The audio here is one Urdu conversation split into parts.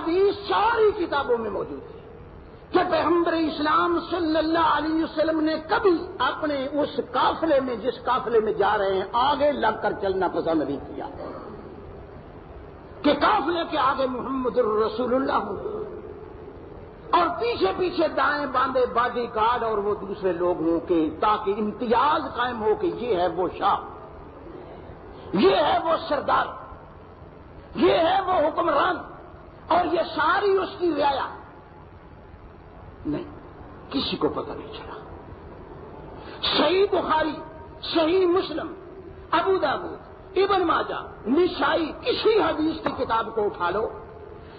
حدیث ساری کتابوں میں موجود ہے کہ پیغمبر اسلام صلی اللہ علیہ وسلم نے کبھی اپنے اس قافلے میں جس قافلے میں جا رہے ہیں آگے لگ کر چلنا پسند نہیں کیا کہ قافلے کے آگے محمد الرسول اللہ ہو اور پیچھے پیچھے دائیں باندھے باڈی گارڈ اور وہ دوسرے لوگ ہوں کہ تاکہ امتیاز قائم ہو کہ یہ ہے وہ شاہ، یہ ہے وہ سردار، یہ ہے وہ حکمران اور یہ ساری اس کی رعایا۔ نہیں، کسی کو پتہ نہیں چلا۔ صحیح بخاری، صحیح مسلم، ابو داؤد، ابن ماجہ، نسائی، کسی حدیث کی کتاب کو اٹھا لو،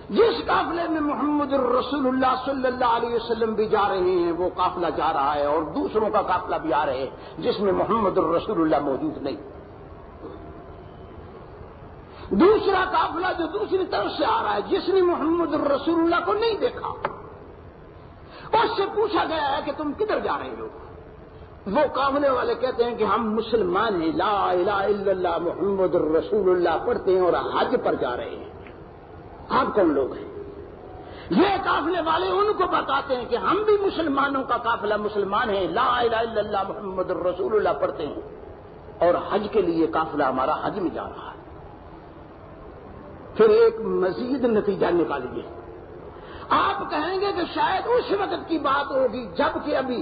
جس قافلے میں محمد الرسول اللہ صلی اللہ علیہ وسلم بھی جا رہے ہیں وہ قافلہ جا رہا ہے اور دوسروں کا قافلہ بھی آ رہے ہیں جس میں محمد الرسول اللہ موجود نہیں۔ دوسرا قافلہ جو دوسری طرف سے آ رہا ہے جس نے محمد الرسول اللہ کو نہیں دیکھا، اس سے پوچھا گیا ہے کہ تم کدھر جا رہے ہو؟ وہ قافلے والے کہتے ہیں کہ ہم مسلمان ہیں، لا الہ الا اللہ محمد الرسول اللہ پڑھتے ہیں اور حج پر جا رہے ہیں۔ آپ کون لوگ ہیں؟ یہ قافلے والے ان کو بتاتے ہیں کہ ہم بھی مسلمانوں کا قافلہ مسلمان ہیں، لا الہ الا اللہ محمد الرسول اللہ پڑھتے ہیں اور حج کے لیے قافلہ ہمارا حج میں جا رہا ہے۔ پھر ایک مزید نتیجہ نکالیے، آپ کہیں گے کہ شاید اس وقت کی بات ہوگی جب کہ ابھی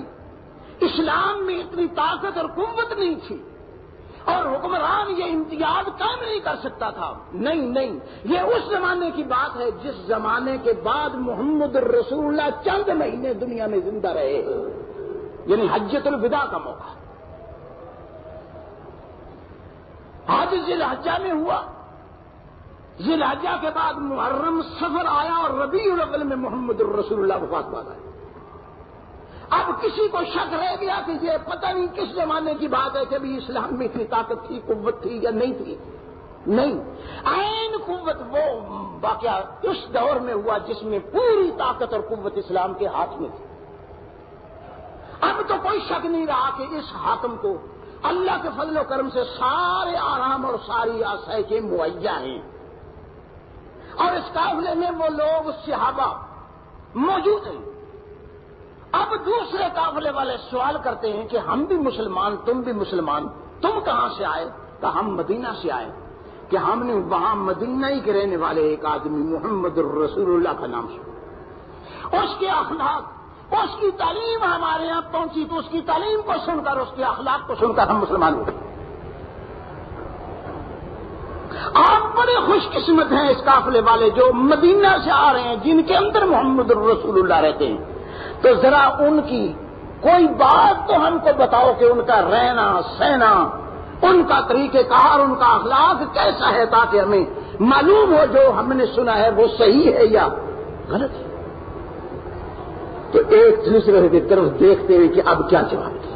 اسلام میں اتنی طاقت اور قوت نہیں تھی اور حکمران یہ امتیاز قائم نہیں کر سکتا تھا۔ نہیں، یہ اس زمانے کی بات ہے جس زمانے کے بعد محمد الرسول اللہ چند مہینے دنیا میں زندہ رہے، یعنی حجۃ الوداع کا موقع۔ حج ذی الحجہ میں ہوا، ذی الحجہ کے بعد محرم صفر آیا اور ربیع الاول میں محمد الرسول اللہ وفات پا گئے۔ اب کسی کو شک رہ گیا کہ یہ پتہ نہیں کس زمانے کی بات ہے کہ ابھی اسلام میں اتنی طاقت تھی، قوت تھی یا نہیں تھی؟ نہیں، عین قوت وہ واقعہ اس دور میں ہوا جس میں پوری طاقت اور قوت اسلام کے ہاتھ میں تھی۔ اب تو کوئی شک نہیں رہا کہ اس حاکم کو اللہ کے فضل و کرم سے سارے آرام اور ساری آسائشیں مہیا ہیں، اور اس قافلے میں وہ لوگ صحابہ موجود ہیں۔ اب دوسرے قافلے والے سوال کرتے ہیں کہ ہم بھی مسلمان، تم بھی مسلمان، تم کہاں سے آئے؟ کہ ہم مدینہ سے آئے، کہ ہم نے وہاں مدینہ ہی کے رہنے والے ایک آدمی محمد الرسول اللہ کا نام سنا، اس کے اخلاق، اس کی تعلیم ہمارے یہاں پہنچی تو اس کی تعلیم کو سن کر، اس کے اخلاق کو سن کر ہم مسلمان ہو گئے۔ آپ بڑے خوش قسمت ہیں اس قافلے والے جو مدینہ سے آ رہے ہیں، جن کے اندر محمد الرسول اللہ رہتے ہیں۔ تو ذرا ان کی کوئی بات تو ہم کو بتاؤ کہ ان کا رہنا سہنا، ان کا طریقہ کار، ان کا اخلاق کیسا ہے، تاکہ ہمیں معلوم ہو جو ہم نے سنا ہے وہ صحیح ہے یا غلط ہے۔ تو ایک دوسرے کی طرف دیکھتے ہوئے کہ اب کیا جواب دیں۔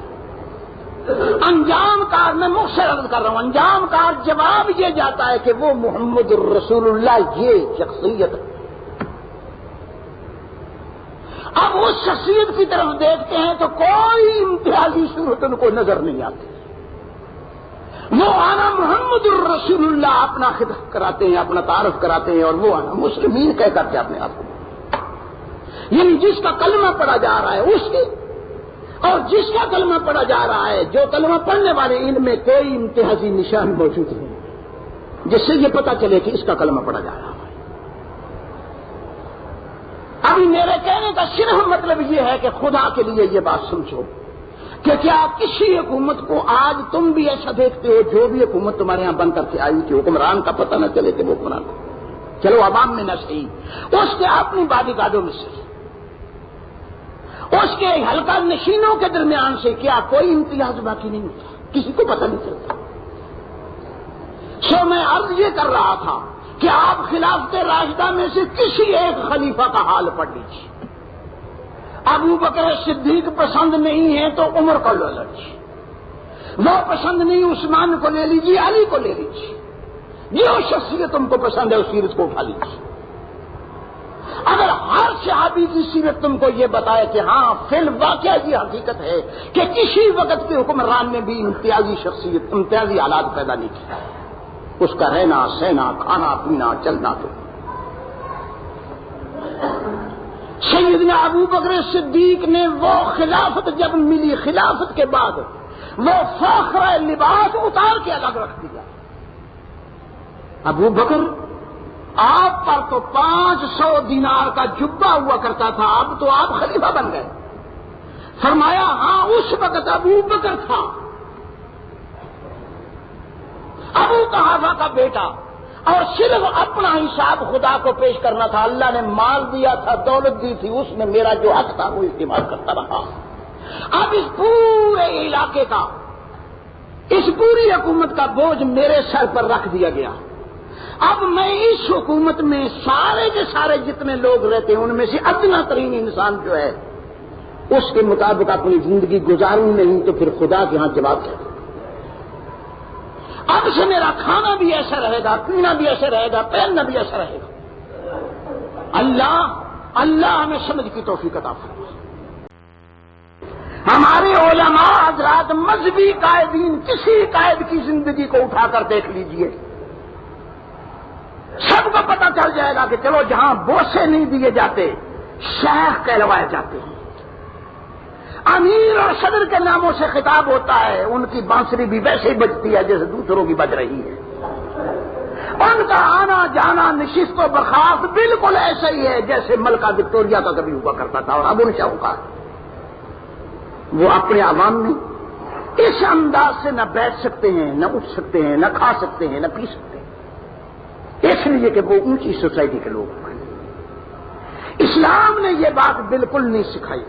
انجام کار، میں مختصر عرض کر رہا ہوں، انجام کار جواب یہ جاتا ہے کہ وہ محمد الرسول اللہ یہ شخصیت ہے۔ اب اس شخصیت کی طرف دیکھتے ہیں تو کوئی امتیازی صورت ان کو نظر نہیں آتی۔ وہ آنا محمد الرسول اللہ اپنا خطاب کراتے ہیں، اپنا تعارف کراتے ہیں، اور وہ آنا مسلمین کہہ کر کے اپنے آپ کو، یعنی جس کا کلمہ پڑھا جا رہا ہے اس کے، اور جس کا کلمہ پڑھا جا رہا ہے، جو کلمہ پڑھنے والے ان میں کوئی امتیازی نشان موجود نہیں جس سے یہ پتہ چلے کہ اس کا کلمہ پڑھا جا رہا ہے۔ ابھی میرے کہنے کا صرف مطلب یہ ہے کہ خدا کے لیے یہ بات سمجھو کہ کیا کسی حکومت کو آج تم بھی ایسا دیکھتے ہو، جو بھی حکومت تمہارے یہاں بن کر کے آئی کہ حکمران کا پتہ نہ چلے کہ وہ حکمران، چلو عوام میں نہ صحیح، اس کے اپنی باڈی گارڈوں میں صحیح، اس کے حلقہ نشینوں کے درمیان سے کیا کوئی امتیاز باقی نہیں ہوتا، کسی کو پتہ نہیں چلتا۔ سو میں عرض یہ کر رہا تھا کہ آپ خلافت راشدہ میں سے کسی ایک خلیفہ کا حال پڑھ لیجیے۔ ابو بکر صدیق پسند نہیں ہے تو عمر کو لے لیجیے، وہ پسند نہیں عثمان کو لے لیجیے، علی کو لے لیجیے، جو شخصیت تم کو پسند ہے اس سیرت کو اٹھا لیجیے۔ اگر ہر صحابی کی سیرت تم کو یہ بتائے کہ ہاں فی الواقع یہ حقیقت ہے کہ کسی وقت کے حکمران نے بھی امتیازی شخصیت، امتیازی حالات پیدا نہیں کیا، اس کا رہنا سہنا، کھانا پینا، چلنا تو سیدنا ابو بکر صدیق نے وہ خلافت جب ملی، خلافت کے بعد وہ فاخرہ لباس اتار کے الگ رکھ دیا. ابو بکر آپ پر تو 500 دینار کا جبہ ہوا کرتا تھا، اب تو آپ خلیفہ بن گئے. فرمایا ہاں اس وقت ابو بکر تھا، ابو قحافہ کا بیٹا، اور صرف اپنا حساب خدا کو پیش کرنا تھا. اللہ نے مال دیا تھا، دولت دی تھی، اس میں میرا جو حق تھا وہ استعمال کرتا رہا. اب اس پورے علاقے کا، اس پوری حکومت کا بوجھ میرے سر پر رکھ دیا گیا. اب میں اس حکومت میں سارے کے سارے جتنے لوگ رہتے ہیں ان میں سے ادنا ترین انسان جو ہے اس کے مطابق اپنی زندگی گزاروں نہیں تو پھر خدا کے ہاں جواب ہے. اب سے میرا کھانا بھی ایسا رہے گا، پینا بھی ایسا رہے گا، پہننا بھی ایسا رہے گا. اللہ ہمیں سمجھ کی توفیق عطا فرمائے. ہمارے علماء حضرات مذہبی قائدین کسی قائد کی زندگی کو اٹھا کر دیکھ لیجئے، سب کو پتہ چل جائے گا کہ چلو جہاں بوسے نہیں دیے جاتے شیخ کہلوائے جاتے ہیں. امیر اور صدر کے ناموں سے خطاب ہوتا ہے، ان کی بانسری بھی ویسے ہی بجتی ہے جیسے دوسروں کی بج رہی ہے. ان کا آنا جانا، نشست و برخاست بالکل ایسا ہی ہے جیسے ملکہ وکٹوریہ کا کبھی ہوا کرتا تھا. اور اب ان شاہوں کا وہ اپنے عوام میں اس انداز سے نہ بیٹھ سکتے ہیں، نہ اٹھ سکتے ہیں، نہ کھا سکتے ہیں، نہ پی سکتے ہیں، اس لیے کہ وہ اونچی سوسائٹی کے لوگ ہیں. اسلام نے یہ بات بالکل نہیں سکھائی.